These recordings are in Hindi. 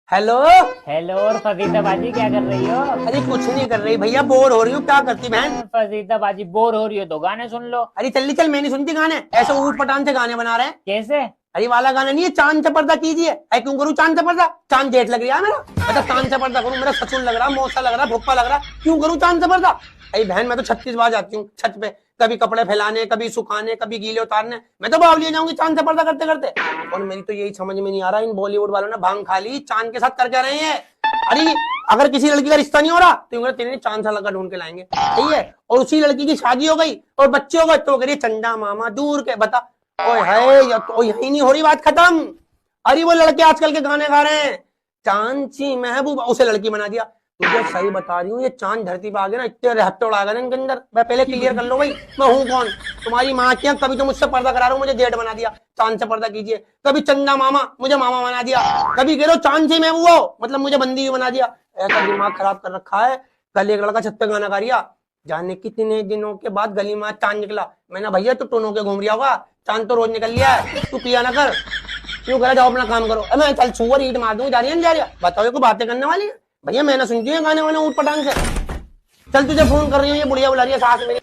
हेलो। हेलो। और फजीता बाजी क्या कर रही हो? अरे कुछ नहीं कर रही भैया, बोर हो रही हूँ। क्या करती बहन? फजीता बाजी बोर हो रही हो तो गाने सुन लो। अरे चल मैं नहीं सुनती गाने। ऐसे ऊट पटांग से गाने बना रहे हैं। कैसे? अरे वाला गाना नहीं है, चांद से पर्दा कीजिए। अरे क्यों करूँ चांद से पर्दा? चांद जेठ लग रहा है मेरा। मतलब चांद से पर्दा करूँ? मेरा ससुर लग रहा, मौसा लग रहा, भुप्पा लग रहा। क्यों करूँ चांद से पर्दा? अरे बहन मैं तो 36 बार जाती हूँ छत पे, कभी कपड़े फैलाने, कभी सुखाने, कभी गीले उतारने। मैं तो बावली जाऊंगी चांद से पर्दा करते करते। और मेरी तो यही समझ में नहीं आ रहा, इन बॉलीवुड वालों ने भांग खा ली, चांद के साथ कर क्या रहे हैं। अरे अगर किसी लड़की का रिश्ता नहीं हो रहा तो यूं तेरे चांद सा लगा ढूंढ के लाएंगे, सही है। और उसी लड़की की शादी हो गई और बच्चे हो गए तो करिए चंदा मामा दूर के बता। ओए है या तो यही नहीं हो रही बात खत्म। अरे वो लड़के आजकल के गाने गा रहे हैं, चांद महबूबा, उसे लड़की बना दिया। तुझे सही बता रही हूँ, ये चांद धरती पे आ गए ना, इतने रहते आ गए इनके अंदर। मैं पहले क्लियर कर लो भाई, मैं हूँ कौन। तुम्हारी माँ की कभी तो मुझसे पर्दा करा रहा हूँ, मुझे जेठ बना दिया, चांद से पर्दा कीजिए। कभी चंदा मामा, मुझे मामा बना दिया। कभी कह रहे हो चांद से महबूबा हो, मतलब मुझे बंदी भी बना दिया। ऐसा दिमाग खराब कर रखा है। कल एक लड़का छत पे गाना गा रिया, जाने कितने दिनों के बाद गली में चांद निकला। मैंने भैया तू टोनो के घूम रिया होगा, चांद तो रोज निकल लिया है, तू पिया ना कर। क्यों करा, जाओ अपना काम करो। मैं चल छुअर ईट मार दूंगी, जा रही है जा रही है, बताओ ये को बातें करने वाली है? भैया मैंने सुनती हूँ गाने वाने ऊट पटांग से। चल तुझे फोन कर रही हूँ, ये बुढ़िया बुला रही है सास मेरी।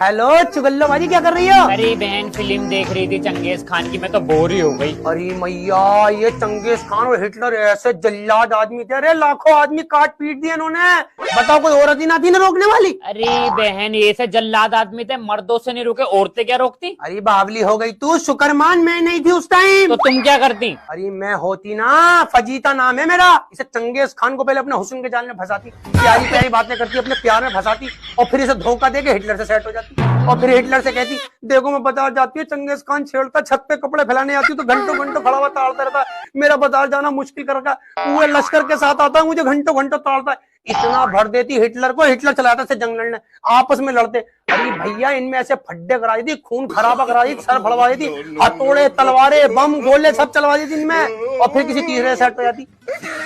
हेलो चुगल्लो बाजी, क्या कर रही हो? मेरी बहन फिल्म देख रही थी चंगेज खान की, मैं तो बोर ही हो गई। अरे मैया, ये चंगेज खान और हिटलर ऐसे जल्लाद आदमी थे, अरे लाखों आदमी काट पीट दिए इन्होंने। बताओ कोई औरत ही ना थी ना रोकने वाली। अरे बहन ये से जल्लाद आदमी थे, मर्दों से नहीं रुके, औरतें क्या रोकती? अरे बावली हो गई तू, शुक्रमान मैं नहीं थी उस टाइम। तो तुम क्या करती? अरे मैं होती ना, फजीता नाम है मेरा। इसे चंगेज खान को पहले अपने हुस्न के जाल में फंसाती, प्यारी प्यारी बातें करती, अपने प्यार में फंसाती, और फिर इसे धोखा देके हिटलर से सेट हो जाती। और फिर हिटलर से कहती, देखो मैं बाजार जाती है, चंगेज खान छेड़ता, छत पे कपड़े फैलाने आती हूँ तो घंटों घंटों खड़ा हुआ ताड़ता रहता है, मेरा बाजार जाना मुश्किल कर रखा। वो लश्कर के साथ आता है, मुझे घंटों घंटों ताड़ता है। इतना भर देती हिटलर को, हिटलर चला जाता से जंग लड़ने, आपस में लड़ते। अरे भैया इनमें ऐसे फड्डे करा दी थी, खून खराबा करा दी, सर फड़वा दी थी, हथौड़े तलवारें बम गोले सब चलवा दी थी इनमें। और फिर किसी तीसरे सेट हो जाती,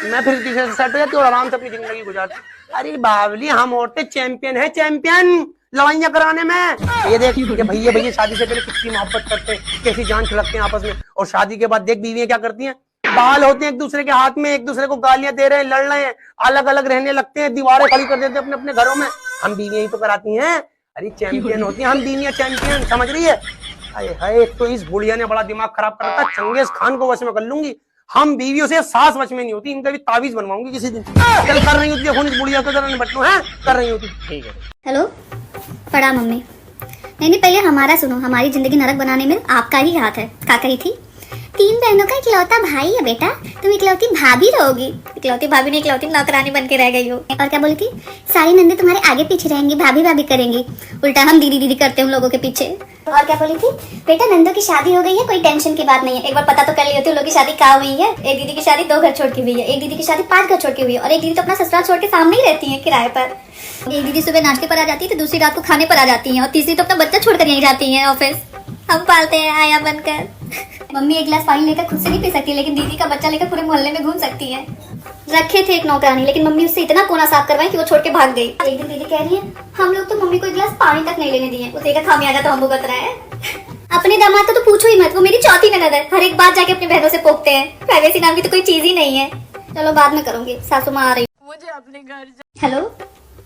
मैं फिर तीसरे से सेट हो जाती और आराम से अपनी जिंदगी गुजारती। अरे बावली हम औरतें चैंपियन है, चैंपियन लड़ाइयां कराने में। ये देख ये भैया भैया शादी से पहले कितनी मोहब्बत करते हैं, कैसी जान छलकते हैं आपस में, और शादी के बाद देख बीवियां क्या करती हैं, बाल होते हैं एक दूसरे के हाथ में, एक दूसरे को गालियां दे रहे हैं, लड़ रहे हैं, अलग अलग रहने लगते हैं, दीवारें खड़ी कर देते हैं अपने अपने घरों में। हम बीवियां ही तो कराती हैं। अरे चैंपियन होती हैं हम बीवियां, चैंपियन, समझ रही है? अरे है, एक तो इस बुढ़िया ने बड़ा दिमाग खराब कर रखा है, चंगेज खान को वश में कर लूंगी। हम बीवियों से सास वश में नहीं होती, इनका भी तावीज बनवाऊंगी किसी दिन। चल कर रही होती है इस बुढ़िया को जरा निपट लो, है कर रही होती। ठीक है। हेलो, प्रणाम मम्मी। नहीं पहले हमारा सुनो, हमारी जिंदगी नरक बनाने में आपका ही हाथ है। क्या कही थी? 3 बहनों का इकलौता भाई है बेटा, तुम इकलौती भाभी रहोगी। इकलौती भाभी नहीं, इकलौती नौकरानी बन के रह गई हो। और क्या बोली थी? सारी नंदे तुम्हारे आगे पीछे रहेंगी, भाभी भाभी करेंगी, उल्टा हम दीदी दीदी करते हैं उन लोगों के पीछे। और क्या बोली थी? बेटा नंदों की शादी हो गई है, कोई टेंशन की बात नहीं है, एक बार पता तो कर ली होती उन लोगों की शादी कहाँ हुई है। एक दीदी की शादी 2 घर छोड़ के हुई है, एक दीदी की शादी 5 घर छोड़ के हुई है, और एक दीदी तो अपना ससुराल छोड़ के सामने ही रहती है किराए पर। एक दीदी सुबह नाश्ते पर आ जाती है तो दूसरी रात को खाने पर आ जाती है, और तीसरी तो अपना बच्चा छोड़कर यहीं जाती है ऑफिस। हम पालते हैं आया बनकर। मम्मी एक गिलास पानी लेकर खुद से नहीं पी सकती, लेकिन दीदी का बच्चा लेकर पूरे मोहल्ले में घूम सकती है। रखे थे एक नौकरानी, लेकिन मम्मी उससे इतना कोना साफ करवाई कि वो छोड़ के भाग गई। एक दिन दीदी कह रही है, हम लोग तो मम्मी को एक गिलास पानी तक नहीं लेने दिए, उसे का खामियाजा तो हम भुगत रहे हैं। अपने दामाद का तो पूछो ही मत, वो मेरी चौथी ननद है, हर एक बात जाके अपनी बहनों से पोकते हैं। प्राइवेसी नाम की तो कोई चीज ही नहीं है। चलो बाद में करूंगी, सासू माँ आ रही, मुझे अपने घर हेलो,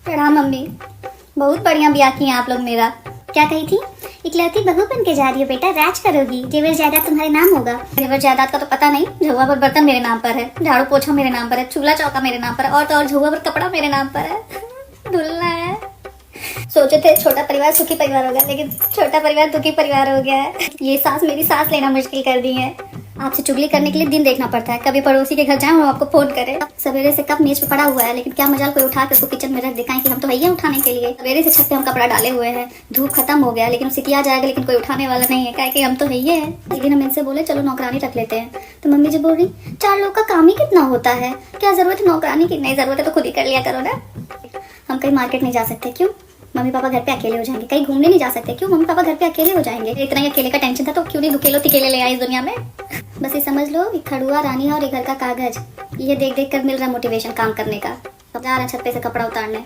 प्रणाम मम्मी। बहुत बढ़िया ब्याह किया आप लोग मेरा। क्या कही थी? इकलौती बहू बन के जा रही हो बेटा, राज करोगी, जेवर जायदाद तुम्हारे नाम होगा। जेवर जायदाद का तो पता नहीं, झुआ पर बर्तन मेरे नाम पर है, झाड़ू पोछा मेरे नाम पर है, चूल्हा चौका मेरे नाम पर है, और तो और झुआ पर कपड़ा मेरे नाम पर है, धुलना है। सोचे थे छोटा परिवार सुखी परिवार होगा, लेकिन छोटा परिवार दुखी परिवार हो गया है। ये सांस मेरी सांस लेना मुश्किल कर दी है। आपसे चुगली करने के लिए दिन देखना पड़ता है, कभी पड़ोसी के घर जाए और आपको फोन करे। सवेरे से कप मेज पे पड़ा हुआ है, लेकिन क्या मजाल कोई उठा कर उसको किचन में रख दिखाएं कि हम तो है उठाने के लिए। सवेरे से छत पे हम कपड़ा डाले हुए हैं, धूप खत्म हो गया, लेकिन उससे किया जाएगा, लेकिन कोई उठाने वाला नहीं है, कि हम तो है। एक दिन हम इनसे बोले चलो नौकरानी रख लेते हैं, तो मम्मी जी बोल रही 4 लोग का काम ही कितना होता है, क्या जरूरत है नौकरानी की? नहीं जरूरत है तो खुद ही कर लिया करो ना। हम कहीं मार्केट नहीं जा सकते, क्यों? मम्मी पापा घर पे अकेले हो जाएंगे। कहीं घूमने नहीं जा सकते, क्यों? मम्मी पापा घर पे अकेले हो जाएंगे। इतना ही अकेले का टेंशन था तो क्यों नहीं दुकेलो तिकेले ले आए इस दुनिया में। बस ये समझ लो, एक खड़ुआ रानी और एक घर का कागज, ये देख देख कर मिल रहा मोटिवेशन काम करने का। अब जा रहे हैं छत पे से कपड़ा उतारने,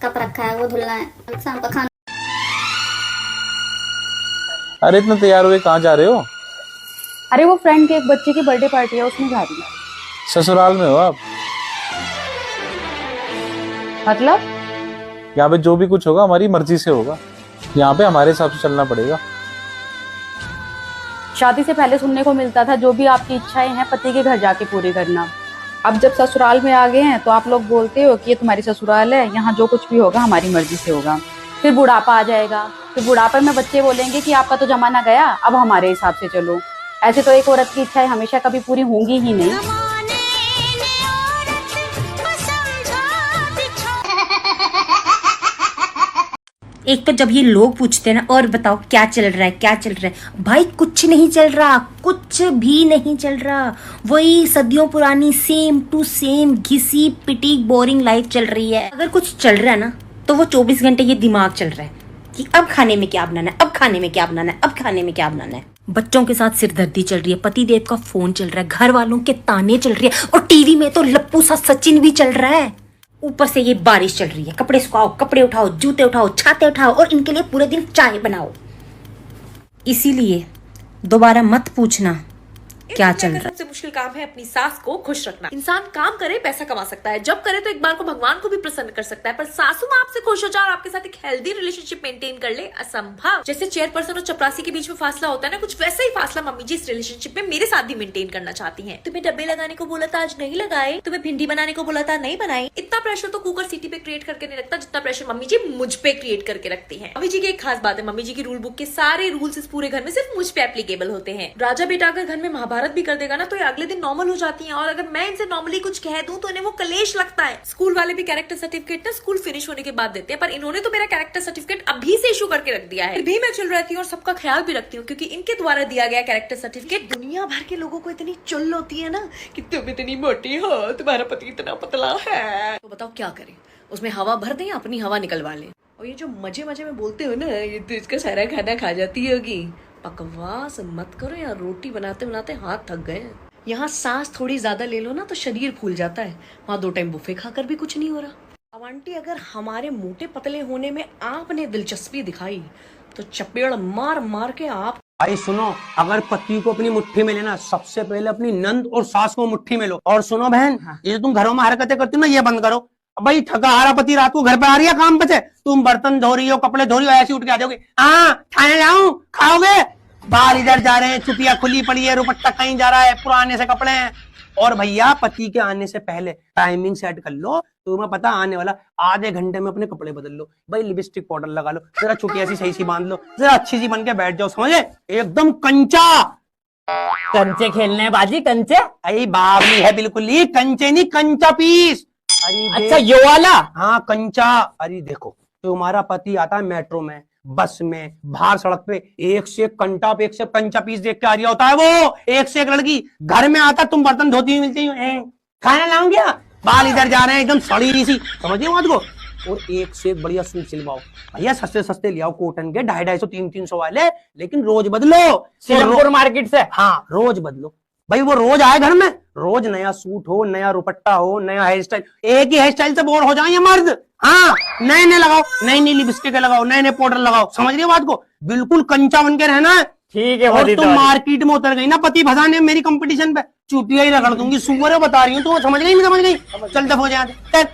कप रखा है वो धुलना है, शाम का खाना। अरे इतना तैयार हुए कहाँ जा रहे हो? अरे वो फ्रेंड के एक बच्चे की बर्थडे पार्टी है, उसमें जा रही है। ससुराल में हो आप? मतलब? यहाँ पे जो भी कुछ होगा हमारी मर्जी से होगा, यहाँ पे हमारे हिसाब से चलना पड़ेगा। शादी से पहले सुनने को मिलता था जो भी आपकी इच्छाएं हैं पति के घर जाके पूरी करना। अब जब ससुराल में आ गए हैं तो आप लोग बोलते हो कि ये तुम्हारी ससुराल है, यहाँ जो कुछ भी होगा हमारी मर्जी से होगा। फिर बुढ़ापा आ जाएगा, फिर बुढ़ापे में बच्चे बोलेंगे कि आपका तो जमाना गया, अब हमारे हिसाब से चलो। ऐसे तो एक औरत की इच्छाएं हमेशा कभी पूरी होंगी ही नहीं। एक तो जब ये लोग पूछते हैं ना, और बताओ क्या चल रहा है, क्या चल रहा है, भाई कुछ नहीं चल रहा, कुछ भी नहीं चल रहा। वही सदियों पुरानी सेम टू सेम घिसी पिटी बोरिंग लाइफ चल रही है। अगर कुछ चल रहा है ना तो वो 24 घंटे ये दिमाग चल रहा है कि अब खाने में क्या बनाना है, अब खाने में क्या बनाना है, अब खाने में क्या बनाना है। बच्चों के साथ सिरदर्दी चल रही है, पतिदेव का फोन चल रहा है, घर वालों के ताने चल रही है, और टीवी में तो लप्पू सा सचिन भी चल रहा है। ऊपर से ये बारिश चल रही है, कपड़े सुखाओ, कपड़े उठाओ, जूते उठाओ, छाते उठाओ, और इनके लिए पूरे दिन चाय बनाओ। इसीलिए दोबारा मत पूछना क्या चल रहा है। सबसे मुश्किल काम है अपनी सास को खुश रखना। इंसान काम करे पैसा कमा सकता है, जब करे तो एक बार को भगवान को भी प्रसन्न कर सकता है, पर सासू माँ आपसे खुश हो जाए और आपके साथ एक हेल्दी रिलेशनशिप मेंटेन कर ले, असंभव। जैसे चेयरपर्सन और चपरासी के बीच में फासला होता है ना, कुछ वैसा ही फासला मम्मी जी इस रिलेशनशिप में मेरे साथ भी मेंटेन करना चाहती है। तुम्हें डब्बे लगाने को बोला था, आज नहीं लगाए। तुम्हें भिंडी बनाने को बोला था, नहीं बनाई। इतना प्रेशर तो कुकर सीटी पे क्रिएट करके नहीं रखता जितना प्रेशर मम्मी जी मुझ पे क्रिएट करके रखती है। मम्मी जी की एक खास बात है, मम्मी जी की रूल बुक के सारे रूल्स इस पूरे घर में सिर्फ मुझ पे एप्लीकेबल होते हैं। राजा बेटा अगर घर में महाभारत भी कर देगा ना तो अगले दिन नॉर्मल हो जाती हैं, और अगर मैं इनसे नॉर्मली कुछ कह दूं तो इन्हें वो कलेश लगता है। स्कूल वाले भी कैरेक्टर सर्टिफिकेट ना स्कूल फिनिश होने के बाद देते हैं, पर इन्होंने तो मेरा कैरेक्टर सर्टिफिकेट अभी से इशू करके रख दिया है। फिर भी मैं चल रहती हूँ और सबका ख्याल भी रखती हूँ, क्योंकि इनके द्वारा दिया गया कैरेक्टर सर्टिफिकेट दुनिया भर के लोगों को इतनी चुल होती है ना कि तुम इतनी मोटी हो, तुम्हारा पति इतना पतला है, तो बताओ क्या करें। उसमें हवा भर दें, अपनी हवा निकलवा लें। और ये जो मजे मजे में बोलते हो ना, ये तो इसका सारा खाना खा जाती होगी। बकवास मत करो यार, रोटी बनाते बनाते हाथ थक गए। यहाँ सांस थोड़ी ज्यादा ले लो ना तो शरीर फूल जाता है, वहाँ 2 टाइम बुफे खाकर भी कुछ नहीं हो रहा। अब आंटी अगर हमारे मोटे पतले होने में आपने दिलचस्पी दिखाई तो चपेड़ मार मार के आप। भाई सुनो, अगर पति को अपनी मुट्ठी में लेना, सबसे पहले अपनी नंद और सास को मुट्ठी में लो। और सुनो बहन, ये जो तुम घरों में हरकतें करती हो ना, ये बंद करो। अब भाई थका हारा पति रात को घर पे आ रही है काम पे से, तुम बर्तन धो रही हो, कपड़े धो रही हो, ऐसी उठ के आ जाओगे, हाँ खाने जाऊं, खाओगे? बाहर इधर जा रहे हैं, चुटिया खुली पड़ी है, रुपट्टा कहीं जा रहा है, पुराने से कपड़े हैं। और भैया पति के आने से पहले टाइमिंग सेट कर लो, तुम्हें पता आने वाला आधे घंटे में अपने कपड़े बदल लो, भाई लिपस्टिक पाउडर लगा लो, जरा चुटिया सी सही सी बांध लो, जरा अच्छी सी बन के बैठ जाओ, समझे? एकदम कंचा। कंचे खेलने हैं बाजी, कंचे? अरे बावली है बिल्कुल ही, कंचे नहीं कंचा पीस। अरे अच्छा यो वाला? हाँ कंचा। अरे देखो, तुम्हारा पति आता है मेट्रो में, बस में, बाहर सड़क पे, एक से एक कंटा पे एक से कंचा पीस देख के आ रहा होता है वो, एक से एक लड़की। घर में आता तुम बर्तन धोती हुई मिलती हो, खाना लाऊं क्या? बाल इधर जा रहे हैं, एकदम सड़ी सी, समझिए बात को। और एक से एक बढ़िया सूट सिलवाओ भैया, सस्ते सस्ते ले आओ कॉटन के, 250-250, 300 वाले, लेकिन रोज बदलो। सिलमपुर मार्केट से? हाँ रोज बदलो भाई, वो रोज आए घर में, रोज नया सूट हो, नया रुपट्टा हो, नया हेयर स्टाइल। एक ही हेयर स्टाइल से बोर हो जाए ये मर्द। हाँ नए नए लगाओ, नई नई लिपस्टिक लगाओ, नए नए पाउडर लगाओ, समझ रही हो बात को? बिल्कुल कंचा बन के रहना है। ठीक है। और तुम मार्केट में उतर गई ना पति भसाने मेरी कंपटीशन पे, चुटिया ही रगड़ दूंगी, सुअर बता रही हूँ, तुम समझ गई? नहीं समझ गई? चल दफो जाए।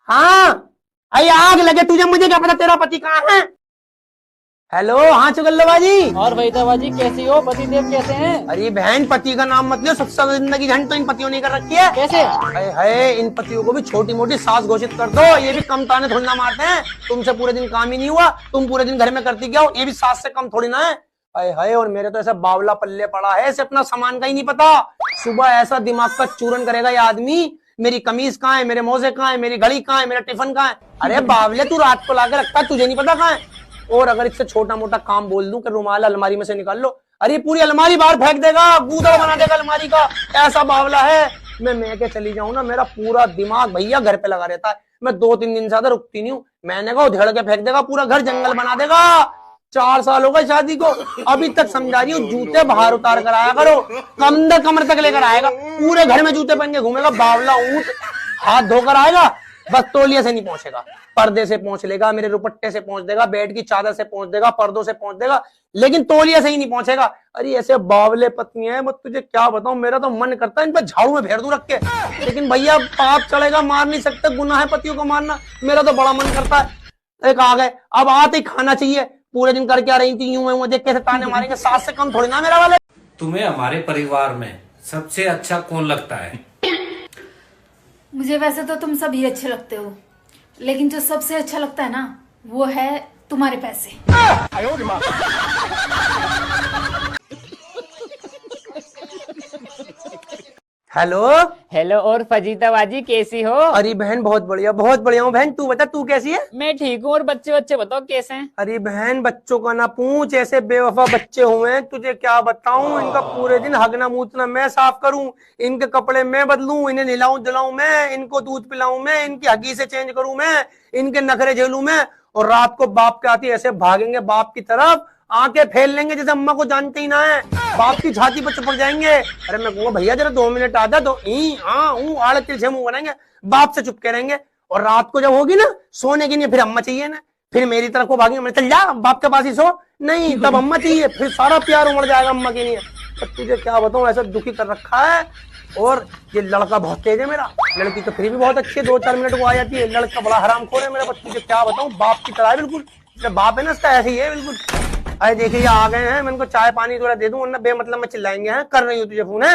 हाँ अरे आग लगे तुझे, मुझे क्या पता तेरा पति कहाँ है। हेलो, हाँ चुगल्लोबाजी। और वहीदाबाजी कैसी हो, पतिदेव कैसे हैं? अरे बहन, पति का नाम मत लो, सबसे जिंदगी झंड तो इन पतियों ने कर रखी है। कैसे? है इन पतियों को भी छोटी मोटी सास घोषित कर दो, ये भी कम ताने थोड़ी ना मारते हैं। तुमसे पूरे दिन काम ही नहीं हुआ, तुम पूरे दिन घर में करती क्या हो, ये भी सास से कम थोड़ी ना है। है और मेरे तो ऐसा बावला पल्ले पड़ा है, इसे अपना सामान का ही नहीं पता। सुबह ऐसा दिमाग का चूरन करेगा ये आदमी, मेरी कमीज कहाँ है, मेरे मोजे कहाँ है, मेरी घड़ी कहाँ है, मेरा टिफिन कहाँ है। अरे बावले, तू रात को लाके रखता, तुझे नहीं पता कहाँ है। और अगर इससे छोटा मोटा काम बोल दूं कि रुमाल अलमारी में से निकाल लो, अरे पूरी अलमारी बाहर फेंक देगा, गूदा बना देगा अलमारी का, ऐसा बावला है। मैं के चली जाऊं ना, मेरा पूरा दिमाग भैया घर पे लगा रहता है। मैं 2-3 दिन से ज्यादा रुकती नहीं हूँ, मैंने कहा उधेड़ के फेंक देगा, पूरा घर जंगल बना देगा। 4 साल हो गए शादी को, अभी तक समझा रही हूँ जूते बाहर उतार कर आया करो, कमर तक लेकर आएगा, पूरे घर में जूते पहन के घूमेगा, बावला ऊंट। हाथ धोकर आएगा, बस तौलिया से नहीं पहुंचेगा, पर्दे से पहुंच लेगा, मेरे रुपट्टे से पहुंच देगा, बेड की चादर से पहुंच देगा, पर्दों से पहुंच देगा, लेकिन तौलिया से ही नहीं पहुंचेगा। अरे ऐसे बावले पत्नी है, मैं तुझे क्या बताऊं, मेरा तो मन करता है इन पर झाड़ू में फेर दूं रख के, लेकिन भैया पाप चढ़ेगा, मार नहीं सकते, गुनाह है पतियों को मारना। मेरा तो बड़ा मन करता है। एक आ गए, अब आते ही खाना चाहिए, पूरे दिन कर क्या रही थी, यूं मुझे कैसे ताने मारेंगे, सास से कम थोड़ी ना मेरा वाले। तुम्हें हमारे परिवार में सबसे अच्छा कौन लगता है? मुझे वैसे तो तुम सभी अच्छे लगते हो, लेकिन जो सबसे अच्छा लगता है ना, वो है तुम्हारे पैसे। हेलो हेलो और फजीता बाजी कैसी हो? अरे बहन बहुत बढ़िया हूँ बहन, तू बता तू कैसी है? मैं ठीक हूँ। और बच्चे बच्चे बताओ कैसे हैं? अरे बहन बच्चों का ना पूछ, ऐसे बेवफा बच्चे हुए हैं, तुझे क्या बताऊं, इनका पूरे दिन हगना मूतना मैं साफ करूं, इनके कपड़े मैं बदलूं, इन्हें नहलाऊं धुलाऊं मैं, इनको दूध पिलाऊं मैं, इनकी हगी से चेंज करूं मैं, इनके नखरे झेलूं मैं, और रात को बाप के आती ऐसे भागेंगे बाप की तरफ, आंखें फेल लेंगे जैसे अम्मा को जानते ही ना है, बाप की छाती पर चिपक जाएंगे। अरे मैं कहूंगा भैया जरा 2 मिनट आ जा, तो आड़े तिरछे मुंह बनाएंगे, बाप से चुपके रहेंगे। और रात को जब होगी ना सोने की नहीं, फिर अम्मा चाहिए ना, फिर मेरी तरफ को भागेंगे, मैं चल जा बाप के पास ही सो, नहीं तब अम्मा चाहिए, फिर सारा प्यार उमड़ जाएगा अम्मा के लिए। तो तुझे क्या बताऊं, ऐसा दुखी कर रखा है। और ये लड़का बहुत तेज है मेरा, लड़की तो फिर भी बहुत अच्छी है, 2-4 मिनट को आ जाती है, लड़का बड़ा हरामखोर है मेरा। तुझे क्या बताऊं, बाप की तरह है बिल्कुल, बाप है ना इसका ऐसे ही है बिल्कुल। अरे देखिए आ गए हैं, मैं इनको चाय पानी थोड़ा दे दूं, वरना बेमतलब में चिल्लाएंगे हैं, कर रही हूँ तुझे फोन है।